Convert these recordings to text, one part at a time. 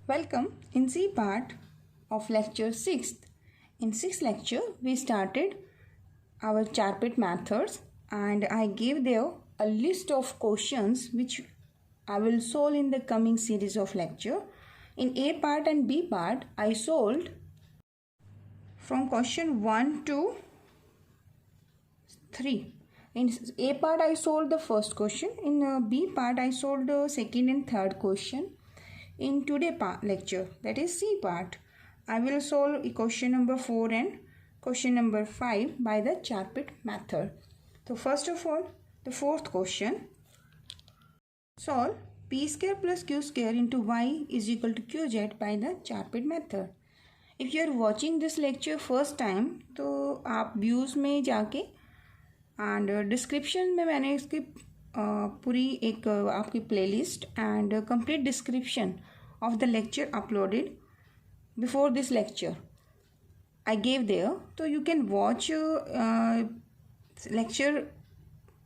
Welcome in C part of lecture 6th. In 6th lecture, we started our Char-Pit methods and I gave there a list of questions which I will solve in the coming series of lecture. In A part and B part, I solved from question 1 to 3. In A part, I solved the first question. In B part, I solved the second and third question. In today's lecture, that is C part, I will solve question number 4 and question number 5 by the Char-Pit method. So first of all, the fourth question. Solve p square plus q square into y is equal to qz by the Char-Pit method. If you are watching this lecture first time, तो आप views में जाके and description में मैंने इसकी पूरी एक आपकी playlist and complete description of the lecture uploaded before this lecture I gave there. So you can watch lecture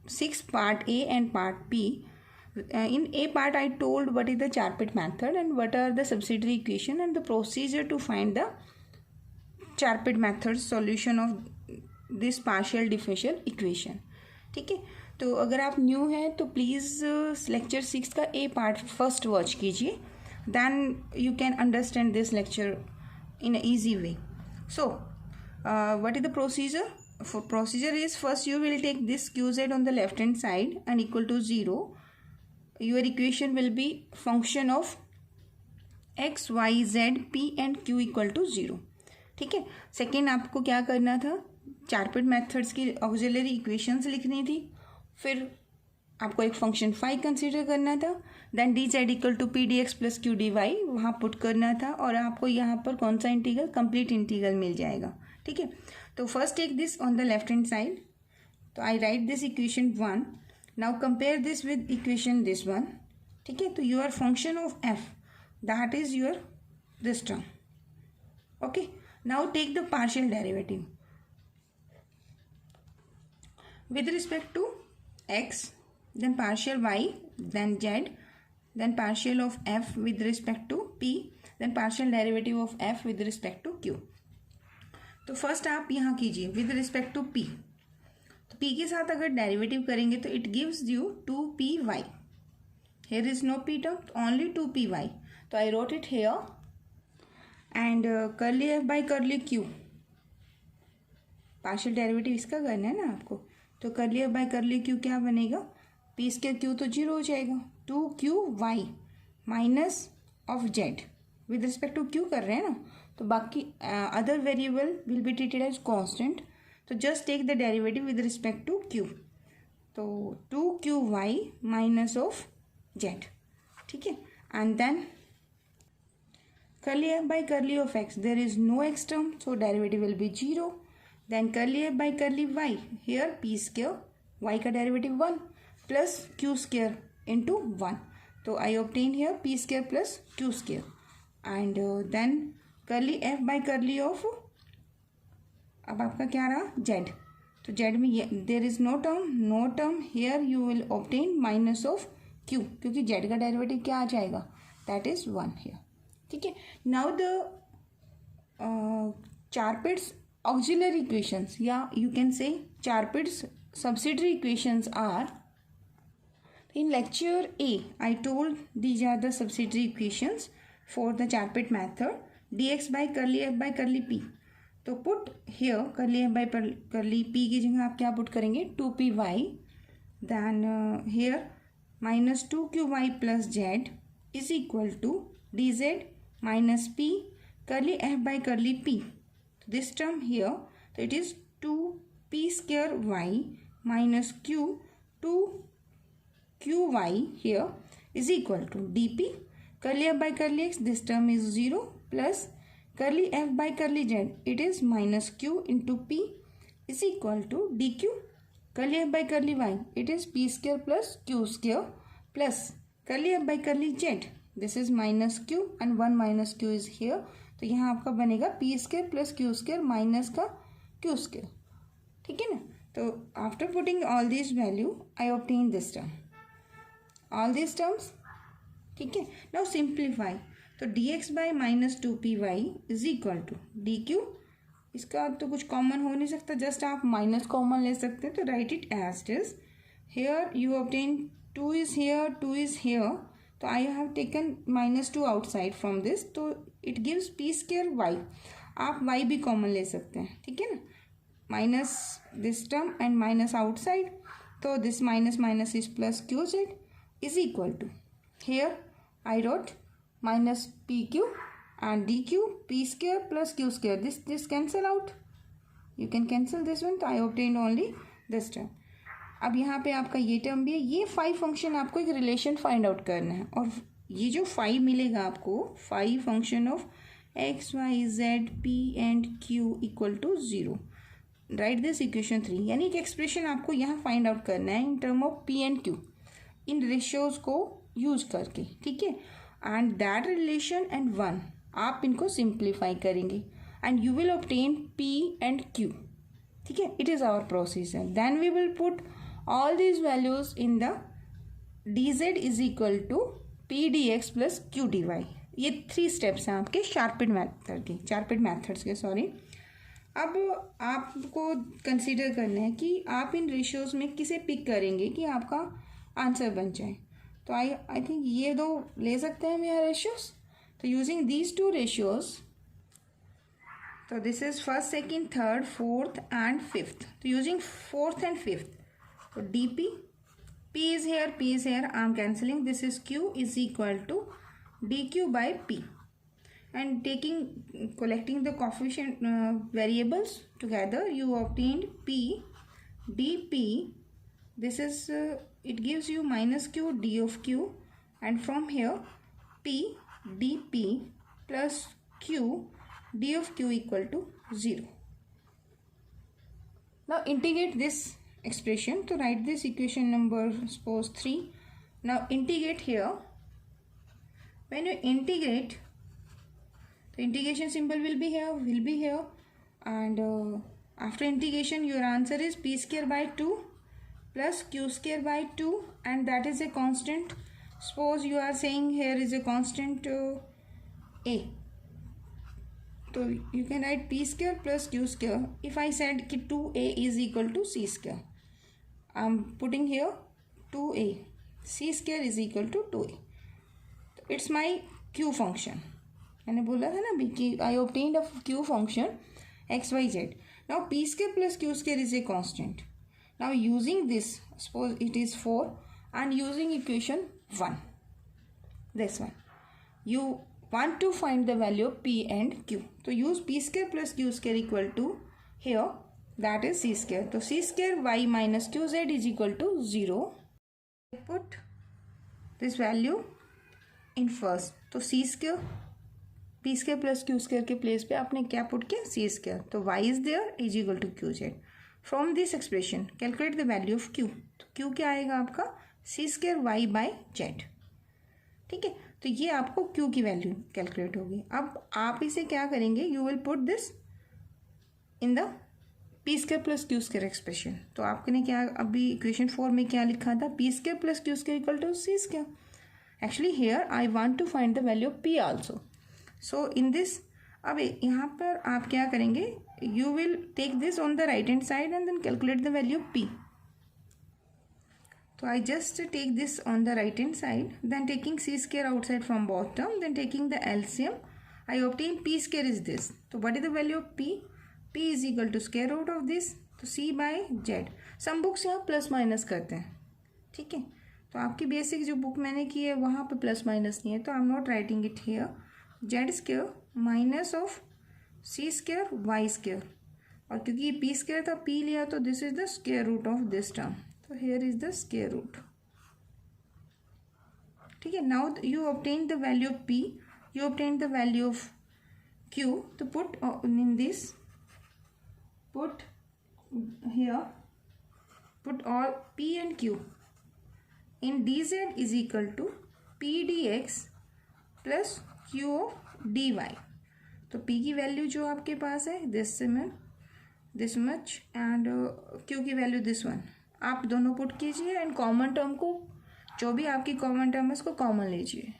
6 part A and part B. In A part I told what is the Char-Pit method and what are the subsidiary equation and the procedure to find the Char-Pit method solution of this partial differential equation. ठीक है, तो अगर आप new हैं तो please lecture 6 का ए part first watch कीजिए, then you can understand this lecture in an easy way. So what is the procedure? For procedure is, first you will take this qz on the left hand side and equal to 0. Your equation will be function of x, y, z, p and q equal to 0. ठीक है. Second आपको क्या करना था, Charpit methods की auxiliary equations लिखनी थी, फिर आपको एक फंक्शन फाई कंसीडर करना था, then d Z equal to P D x plus q d y वहाँ पुट करना था और आपको यहाँ पर कौन सा इंटीग्रल, कंप्लीट इंटीग्रल मिल जाएगा. ठीक है, तो first take this on the left hand side. तो I write this equation 1. Now compare this with equation this one. ठीक है, तो your function of F that is your this term. Okay, now take the partial derivative with respect to x, then partial y, then z, then partial of f with respect to p, then partial derivative of f with respect to q. तो first आप यहाँ कीजिए with respect to p. तो p के साथ अगर derivative करेंगे तो it gives you 2py. Here is no p term, only 2py. तो I wrote it here and curly f by curly q. Partial derivative इसका करना है ना आपको, तो करली एफ बाई करली क्यू क्या बनेगा, पी स्क्वायर क्यू तो 0 हो जाएगा, 2qy minus of Z with respect to Q कर रहे हैं ना, तो बाकी other variable will be treated as constant. तो just take the derivative with respect to Q, तो 2qy माइनस ऑफ जेड. ठीक है, and then curly F by curly of X, there is no X term, so derivative will be 0. Then curly f by curly y, here p square, y का derivative 1 plus q square into 1. तो I obtain here p square plus q square and then curly f by curly of, अब आपका क्या रहा, z. तो z में there is no term, here you will obtain minus of q क्योंकि z का derivative क्या आ जाएगा, that is 1 here. ठीक है, now the Char-Pit's auxiliary equations, yeah, you can say Char-Pit's subsidiary equations are, in lecture A I told these are the subsidiary equations for the Char-Pit method, dx by curly f by curly p. तो put here curly f by curly p की जगह आप क्या put करेंगे, 2py, then here minus 2qy plus z is equal to dz minus p curly f by curly p. This term here, so it is 2p square y minus q 2qy here is equal to dp curly f by curly x, this term is 0 plus curly f by curly z, it is minus q into p is equal to dq curly f by curly y, it is p square plus q square plus curly f by curly z, this is minus q and 1 minus q is here. तो यहाँ आपका बनेगा p square plus Q square minus का q square. ठीक है ना, तो after putting all this value I obtain this term, all this terms. ठीक है, नाउ सिंप्लीफाई. तो dx by minus 2py is equal to dq, इसका तो कुछ कॉमन हो नहीं सकता, जस्ट आप माइनस कॉमन ले सकते हैं, तो write it as it is. Here you obtain 2 is here, 2 is here, तो I have taken minus 2 outside from this, तो it gives P square Y, आप वाई भी कॉमन ले सकते हैं, ठीक है ना, minus this term and minus outside, तो this minus minus is plus Q Z is equal to, here I wrote minus pq and dq p square plus q square, this cancel out, you can cancel this one, तो I obtained only this term। अब यहाँ पे आपका ये term भी है, ये five function आपको एक रिलेशन फाइंड आउट करना है, और ये जो फाइव मिलेगा आपको, five function of x y z p and q equal to 0, right this equation 3, यानी एक एक्सप्रेशन आपको यहाँ फाइंड आउट करना है इन term of p and q in ratios को यूज करके, ठीक है, एंड दैट रिलेशन एंड 1 आप इनको सिंप्लीफाई करेंगे and you will obtain p and q, ठीक है, it is our procedure. Then we will put all these values in the dz is equal to p dx plus q dy, ये 3 steps हैं आपके शार्पिड method के, शार्पिड methods के, sorry. अब आपको consider करना है कि आप इन रेशियोज में किसे पिक करेंगे कि आपका आंसर बन जाए, तो आई थिंक ये दो ले सकते हैं हम यहाँ रेशियोज, तो यूजिंग दीज 2 रेशियोज, तो this is first second third fourth and fifth, तो यूजिंग फोर्थ एंड फिफ्थ, तो d p, P is here, I am cancelling, this is q is equal to d q by p, and collecting the coefficient variables together, you obtained p dp, this is it gives you minus q d of q, and from here p dp plus q d of q equal to 0. Now integrate this expression to write this equation number suppose 3. Now integrate here. When you integrate, the integration symbol will be here, and after integration your answer is p square by 2 plus q square by 2, and that is a constant. Suppose you are saying here is a constant a, so you can write p square plus q square. If I said कि 2a is equal to c square, I am putting here 2a, c square is equal to 2a, it's my q function. मैंने बोला था ना अभी कि I obtained a Q function X Y Z. Now P square plus Q square is a constant. Now using this, suppose it is 4 and using equation 1, this one, you want to find the value of P and Q, तो use P square plus Q square equal to here that is C square, तो C square Y minus Q Z is equal to 0। Put this value in first, तो C square P square plus Q square के place पे आपने क्या put किया, C square, तो Y is there is equal to Q Z. From this expression calculate the value of Q, तो Q क्या आएगा आपका C square Y by Z, ठीक है, तो ये आपको क्यू की वैल्यू कैलकुलेट होगी। अब आप इसे क्या करेंगे, you will put this in the P square plus Q square expression, तो आपने क्या अभी इक्वेशन 4 में क्या लिखा था, P square plus Q square equal to C square. Actually here I want to find the value of P also, so in this, अब यहाँ पर आप क्या करेंगे, you will take this on the right hand side and then calculate the value of P, तो I just take this on the right hand side, then taking C square outside from bottom, then taking the LCM, I obtain P square is this, तो what is the value of P, P is equal to square root of this, तो C by Z. Some books यहाँ plus minus करते हैं, ठीक है, तो आपकी basic जो बुक मैंने की है वहाँ पे प्लस माइनस नहीं है, तो I am not writing it here, Z square minus of C square Y square, और क्योंकि ये पी स्क्वेयर था पी लिया तो this is the square root of this term, तो here is the square root, ठीक है। Now you obtain the value of P, you obtain the value of Q, तो put in this, put here, put all P and Q in D Z is equal to P D x plus q of d y, तो p की value जो आपके पास है this much and q की value this one, आप दोनों put कीजिए एंड कॉमन टर्म को, जो भी आपकी कॉमन टर्म है उसको कॉमन लीजिए।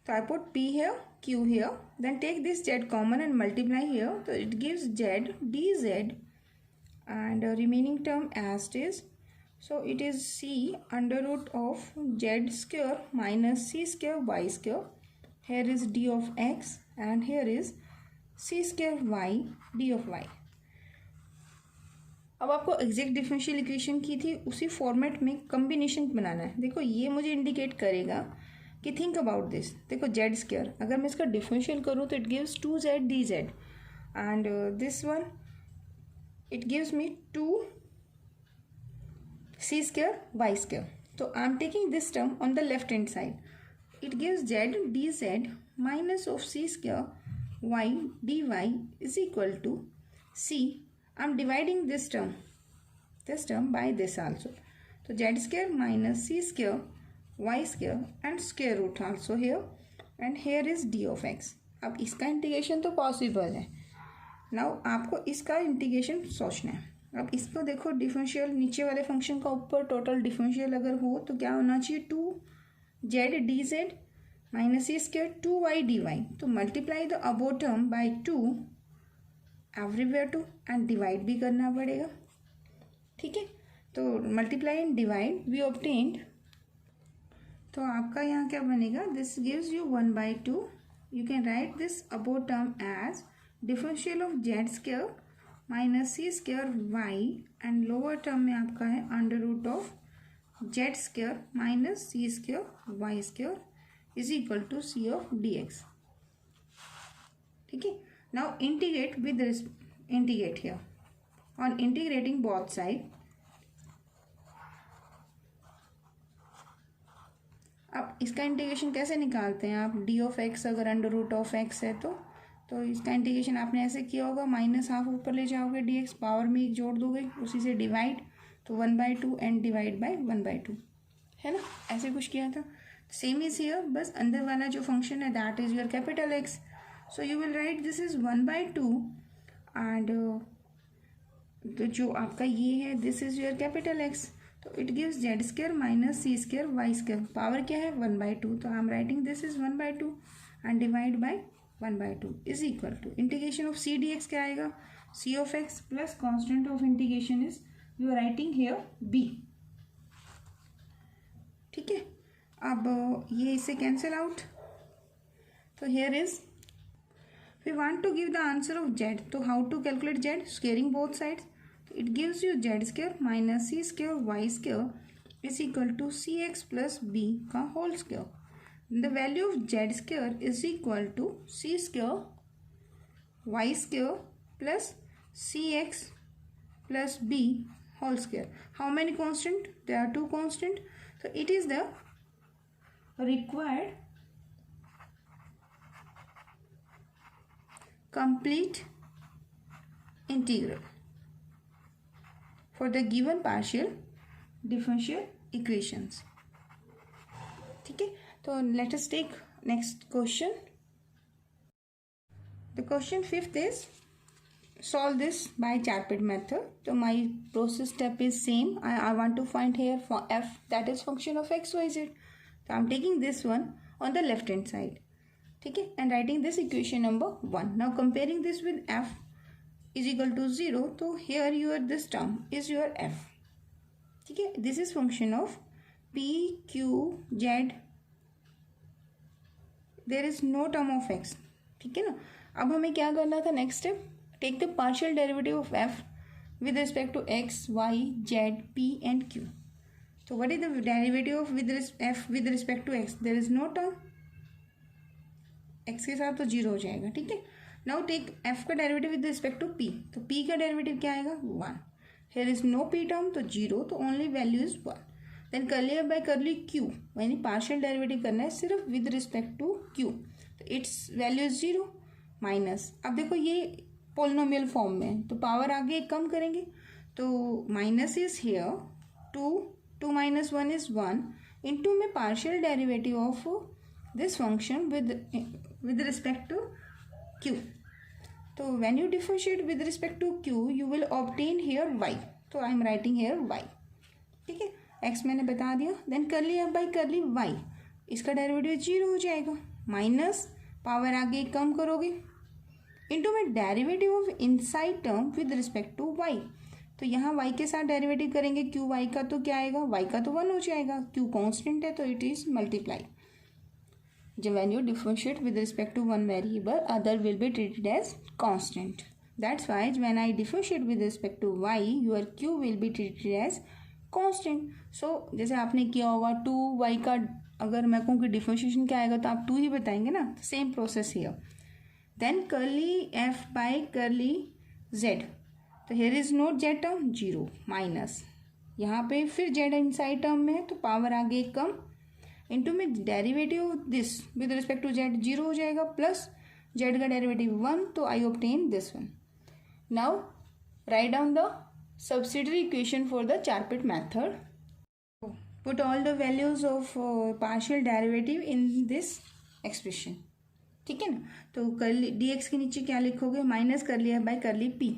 So I put p here, q here, then take this z common and multiply here. So it gives z dz and remaining term as it is. So it is c under root of z square minus c square y square. Here is d of x and here is c square y d of y. अब आपको exact differential equation की थी उसी format में combination बनाना है. देखो ये मुझे इंडिकेट करेगा कि थिंक अबाउट दिस. देखो जेड स्क्वायर अगर मैं इसका डिफरेंशियल करूँ तो it gives 2z dz and this one it gives me 2c square y square. तो I am taking this term on the left hand side. It gives z dz minus of c square y dy is equal to c. I am dividing this term by this also. So z square minus c square y square and square root also here and here is d of x. अब इसका integration तो possible है. Now आपको इसका integration सोचना है. अब इसको देखो डिफरेंशियल नीचे वाले फंक्शन का ऊपर टोटल डिफरेंशियल अगर हो तो क्या होना चाहिए 2z dz minus c square 2y dy. तो multiply the above term by 2 everywhere to and divide भी करना पड़ेगा. ठीक है, तो multiply and divide we obtained. तो आपका यहाँ क्या बनेगा, this gives you 1/2. You can write this above term as differential of z square minus C square y and lower term में आपका है under root of z square minus C square Y square is equal to c of D x. ठीक है, now integrate with integrate here. On integrating both side, अब इसका integration कैसे निकालते हैं आप. डी ऑफ एक्स अगर अंडर रूट ऑफ एक्स है तो इसका इंटीग्रेशन आपने ऐसे किया होगा, माइनस हाफ ऊपर ले जाओगे डी एक्स पावर में एक जोड़ दोगे उसी से डिवाइड, तो 1/2 एंड डिवाइड बाय 1/2 है ना, ऐसे कुछ किया था. सेम इज हियर, बस अंदर वाला जो फंक्शन है that is your capital x. So you will write this is 1/2 and तो जो आपका ये है this is your capital X. तो it gives Z square minus C square Y square. Power क्या है 1/2. तो I am writing this is 1/2 and divide by 1/2 is equal to integration of C D X क्या आएगा, C of X plus constant of integration is you are writing here B. ठीक है, अब ये इससे कैंसिल आउट. तो here is we want to give the answer of z. So how to calculate z? Squaring both sides. It gives you z square minus c square y square is equal to cx plus b का whole square. The value of z square is equal to c square y square plus cx plus b whole square. How many constant? There are two constant. So it is the required complete integral for the given partial differential equations. ठीक है, तो let us take next question. The question 5th is solve this by Charpit method. So my process step is same. I want to find here for f that is function of x y z. So I am taking this one on the left hand side. ठीक है, and writing this equation number 1. Now comparing this with f is equal to 0. तो here your this term is your f. ठीक है, this is function of p q z. There is no term of x. ठीक है ना. अब हमें क्या करना था next step, take the partial derivative of f with respect to x y z p and q. तो what is the derivative of f with respect to x, there is no term, x के साथ तो 0 हो जाएगा. ठीक है, now take f का derivative with respect to p. तो p का डेरिवेटिव क्या आएगा 1. Here is no p term तो 0, तो only value is 1. Then curly by curly q, यानी पार्शियल डेरिवेटिव करना है सिर्फ विद रिस्पेक्ट टू q. तो इट्स वैल्यू इज 0 माइनस. अब देखो ये पोलिनोमियल फॉर्म में है तो पावर आगे कम करेंगे, तो minus is here 2 minus 1 is 1 into में partial derivative of this function with respect to q. तो when you differentiate with respect to q you will obtain here y. तो I am writing here y. ठीक है, x मैंने बता दिया. Then curly f by curly y, इसका derivative 0 हो जाएगा. माइनस पावर आगे कम करोगे इंटू में derivative of inside term with respect to y. तो यहाँ y के साथ डेरिवेटिव करेंगे क्यू वाई का, तो क्या आएगा, y का तो 1 हो जाएगा, q कांस्टेंट है तो इट इज मल्टीप्लाई। जब when you differentiate with respect to one variable other will be treated as constant. That's why when I differentiate with respect to y your q will be treated as constant. So जैसे आपने किया होगा 2y का, अगर मैं कहूँ कि differentiation क्या आएगा तो आप 2 ही बताएंगे ना, same process here. Then curly f by curly z, तो here is not z term 0 minus, यहाँ पे फिर जेड इनसाइड टर्म में है तो पावर आगे कम इंटू में derivative of this with respect to Z 0 हो जाएगा, प्लस जेड का डेरिवेटिव 1, तो I obtain this one. Now write down the subsidiary equation for the Charpit method. Put all the values of partial derivative in this expression. ठीक है ना, तो curly dx के नीचे क्या लिखोगे, माइनस कर लिया बाय करली p,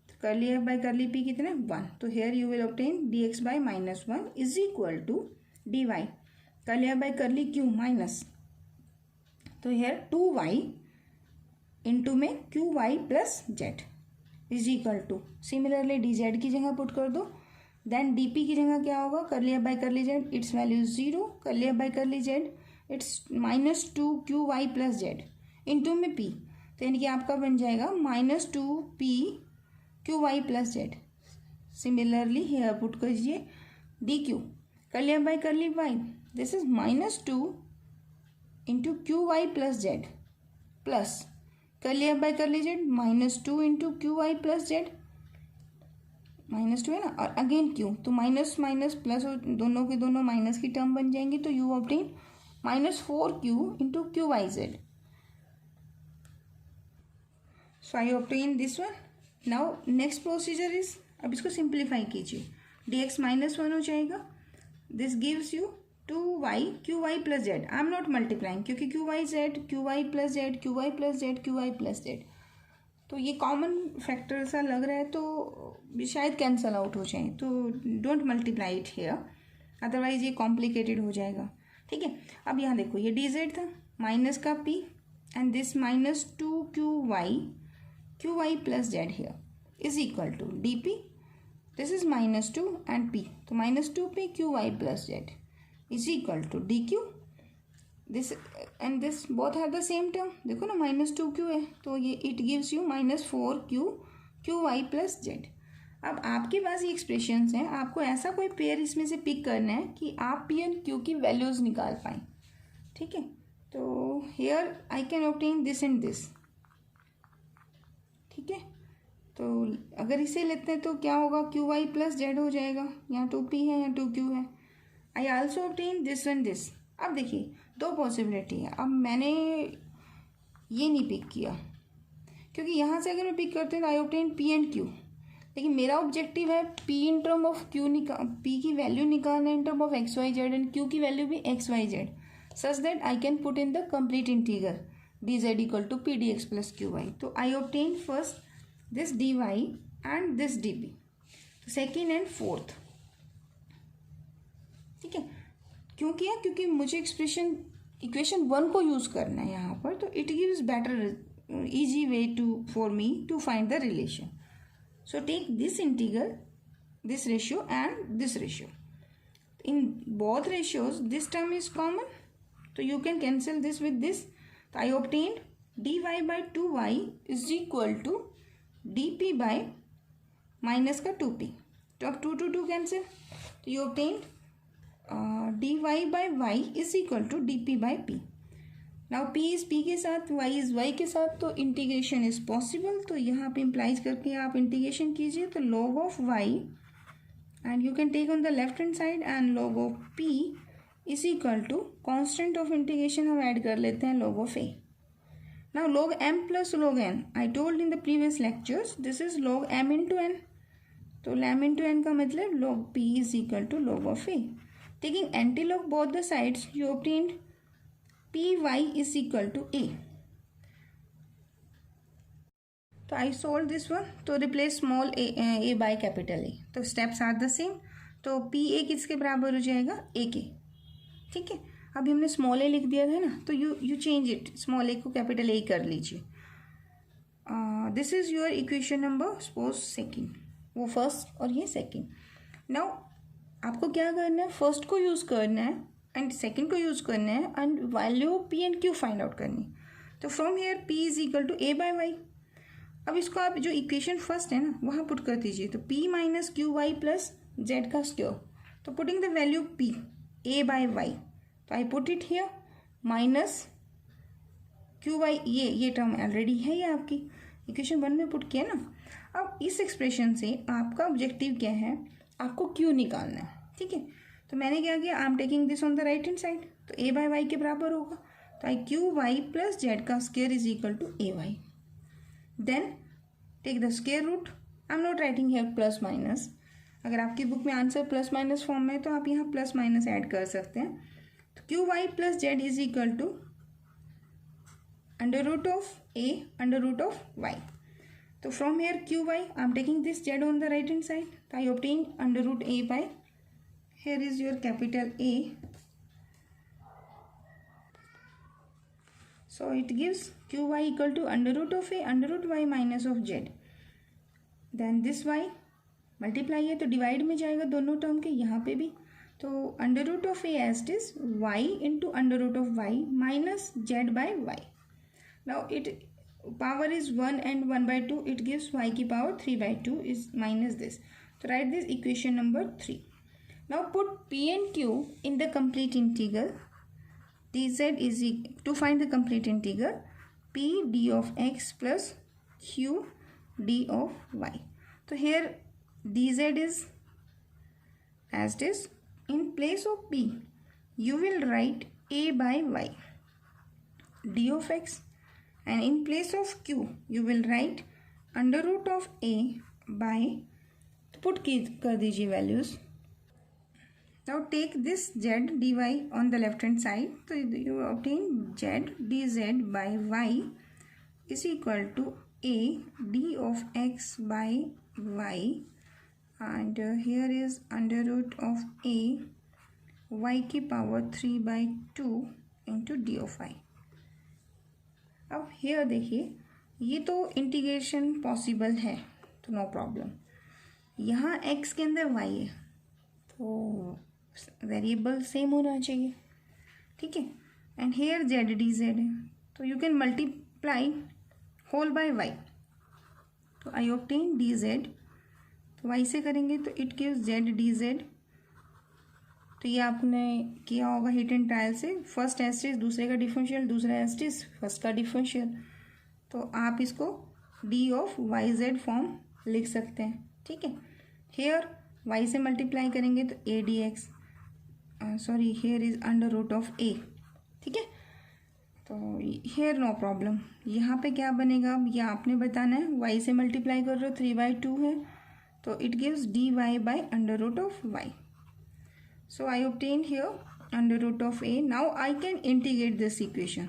तो कर लिया बाय करली p कितना 1, तो here you will obtain dx by minus 1 is equal to dy कर लिया बाय करली q माइनस, तो here 2y इंटू में qy plus z is equal to, similarly d z की जगह पुट कर दो, देन डी पी की जगह क्या होगा, कर लिया बाय कर ली जेड, इट्स वैल्यू 0, कर लिया बाय कर ली Z, it's minus 2 Q Y plus Z into में पी, तो यानी कि आपका बन जाएगा minus 2 P Q Y plus Z. Similarly here put कीजिए डी क्यू, कर लिया बाय कर ली Y, this is minus 2 into Q Y plus Z, plus कर लिया बाय कर ली Z minus 2 into Q Y plus Z, minus 2 है ना, और अगेन क्यू, तो माइनस माइनस प्लस दोनों के दोनों माइनस की टर्म बन जाएंगी, तो you obtain minus 4q into Q y z. So I obtain this one. Now next procedure is, अब इसको सिंप्लीफाई कीजिए, dx माइनस 1 हो जाएगा, this gives you 2y qy plus z, I am not multiplying क्योंकि qy plus z qy plus z, तो ये common factor सा लग रहा है तो शायद कैंसल आउट हो जाए, तो don't multiply it here, otherwise ये कॉम्प्लिकेटेड हो जाएगा। ठीक है, अब यहाँ देखो ये dz था माइनस का p and this minus 2qy plus z here is equal to dp, this is minus 2 and p, तो minus 2p qy plus z is equal to dq, this and this both are the same term, देखो ना minus 2q है तो ये it gives you minus 4q qy plus Z. अब आपके पास ये expressions हैं, आपको ऐसा कोई पेयर इसमें से पिक करना है कि आप p एंड q की वैल्यूज निकाल पाएँ। ठीक है, तो here I can obtain this and this. ठीक है, तो अगर इसे लेते हैं तो क्या होगा, qy प्लस जेड हो जाएगा, यहाँ 2p है यहाँ 2q है। I also obtain this and this. अब देखिए दो पॉसिबिलिटी है, अब मैंने ये नहीं पिक किया क्योंकि यहाँ से अगर मैं पिक करते हैं तो I obtain P and Q, लेकिन मेरा ऑब्जेक्टिव है P in term of Q P की वैल्यू निकालना in term of X Y Z and Q की वैल्यू भी X Y Z, such that I can put in the complete integral D Z equal to P D x plus Q Y. तो I obtain first this D Y and this D P, second and fourth. ठीक है, क्यों किया, क्योंकि मुझे equation 1 को use करना है यहाँ पर, तो it gives better easy way to for me to find the relation. So take this integral, this ratio and this ratio, in both ratios this term is common, तो you can cancel this with this, तो I obtain dy by 2y is equal to dp by minus का 2p, तो अब 2 to 2 cancel, तो you obtain dy by y is equal to dp by p. Now p is p के साथ, y is y के साथ, तो integration is possible, तो यहाँ पे इम्प्लाइज करके आप इंटीग्रेशन कीजिए, तो log of y and you can take on the left hand side and log of p is equal to constant of integration हम ऐड कर लेते हैं log of a. Now log m plus log n, I told in the previous lectures this is log m into n, तो m into n का मतलब log p is equal to log of a. Taking antilog both the sides, you obtained py is equal to a. तो I solved this one, तो replace small a by capital A, तो steps are the same, तो p a किसके बराबर हो जाएगा, a के। ठीक है, अभी हमने स्मॉल ए लिख दिया था ना, तो यू चेंज इट, स्मॉल ए को कैपिटल ए कर लीजिए. This is your equation number suppose second, वो फर्स्ट और ये सेकेंड. नाउ आपको क्या करना है, फर्स्ट को यूज़ करना है एंड सेकेंड को यूज़ करना है and value p and q find out करनी. तो from here p is equal to a by y. अब इसको आप जो इक्वेशन फर्स्ट है ना वहाँ पुट कर दीजिए. तो p minus Q Y plus Z का स्क्वायर. तो putting the value p a by Y, तो I put it here minus Q Y. ये टर्म ऑलरेडी है, ये आपकी इक्वेशन 1 में पुट किया ना. अब इस एक्सप्रेशन से आपका ऑब्जेक्टिव क्या है, आपको क्यू निकालना है. ठीक है, तो मैंने क्या किया, I am taking this on the right hand side. तो a बाय वाई के बराबर होगा. तो I Q Y plus Z का square is equal to A Y. Then take the square root. I am not writing here plus minus. अगर आपकी book में answer plus minus form में है तो आप यहाँ प्लस माइनस ऐड कर सकते हैं. तो q Y plus z is equal to under root of a under root of y. तो from here q y I am taking this z on the right hand side. तो I obtain under root a by, here is your capital A. So it gives qy equal to under root of a under root y minus of z. Then this y multiply है तो divide में जाएगा दोनों term के, यहाँ पे भी. तो under root of a as it is y into under root of y minus z by y. Now it power is 1 and 1/2, it gives y की पावर 3/2 इज माइनस दिस. तो write this equation number 3. Now put p and q in the complete integral. dz is to find the complete integral p d of x plus q d of y. So here dz is as it is. In place of p you will write a by y d of x, and in place of q you will write under root of a by, तो put कर दीजिए values. Now take this z dy on the left hand side. So you obtain z dz by y is equal to a d of x by y, and here is under root of a y की power 3/2 into d of y. अब here देखिए, ये तो integration possible है तो no problem. यहाँ x के अंदर y है तो वेरिएबल सेम होना चाहिए. ठीक है, and here z d z है तो you can multiply whole by Y. तो आई ऑब्टेन डी जेड. तो वाई से करेंगे तो it gives z d z. तो ये आपने किया होगा हिट एंड ट्रायल से. फर्स्ट एस्टिस दूसरे का डिफरेंशियल, दूसरा एस्टिस फर्स्ट का डिफरेंशियल. तो आप इसको D of Y Z form लिख सकते हैं. ठीक है, हेयर वाई से मल्टीप्लाई करेंगे तो a d x, sorry here is under root of a. ठीक है, तो हेयर नो प्रॉब्लम. यहाँ पे क्या बनेगा अब ये आपने बताना है. वाई से मल्टीप्लाई कर रहे हो 3/2 है तो it gives D Y by under root of Y. So I obtain here under root of A. Now I can integrate this equation,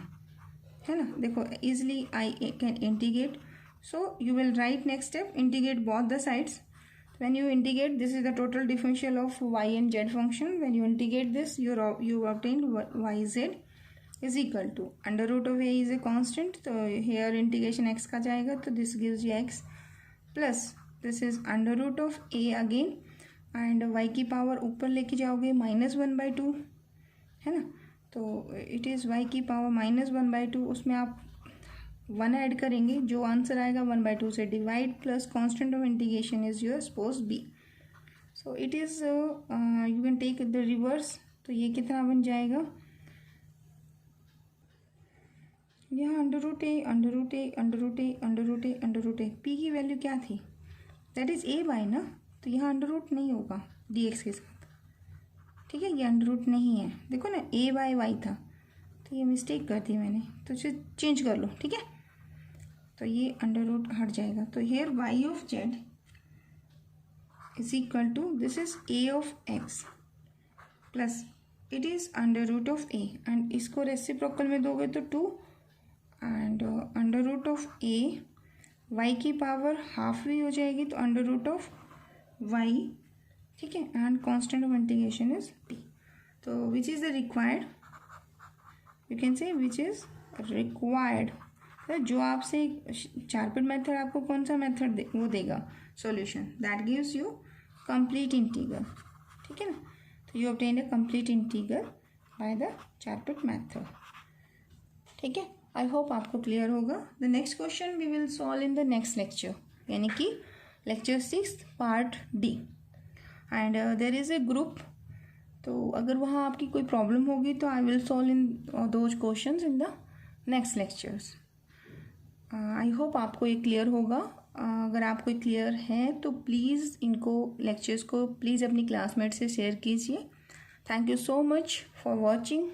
है ना. देखो easily I can integrate. So you will write next step, integrate both the sides. When you integrate, this is the total differential of y and z function. When you integrate this, you obtain yz is equal to under root of a is a constant. So here integration x का जाएगा तो this gives you x plus this is under root of a again, and y की power ऊपर लेके जाओगे -1/2, है ना. तो it is y की पावर -1/2. उसमें आप 1 ऐड करेंगे, जो आंसर आएगा 1/2 से divide plus constant of integration is your suppose b. So it is you can take the reverse. तो ये कितना बन जाएगा, यहाँ under root A under root A under root A under root A under root A. P की value क्या थी, that is a bye ना. तो यहाँ अंडर रूट नहीं होगा डी एक्स के साथ. ठीक है, ये अंडर रूट नहीं है. देखो ना ए बाय वाई था तो ये मिस्टेक कर दी मैंने, तो इसे चेंज कर लो. ठीक है, तो ये अंडर रूट हट जाएगा. तो here Y of Z is equal to this is A of X plus it is under root of A, and इसको रेसिप्रोकल में दोगे तो 2 and under root of A Y की पावर हाफ भी हो जाएगी तो अंडर रूट ऑफ वाई. ठीक है, and constant of integration is p. तो which is the required you can say which is required. जो आपसे चारपिट मेथड आपको कौन सा मेथड वो देगा solution, that gives you complete integral, ठीक है ना। तो you obtain a complete integral by the Charpit method, ठीक है। आई होप आपको क्लियर होगा। The next question we will solve in the next lecture, यानी कि lecture 6 part D. And there is a group, तो अगर वहाँ आपकी कोई प्रॉब्लम होगी तो I will solve in those questions in the next lectures. I hope आपको ये क्लियर होगा। अगर आपको क्लियर है तो प्लीज़ इनको लेक्चर्स को प्लीज़ अपनी क्लासमेट से शेयर कीजिए। Thank you so much for watching.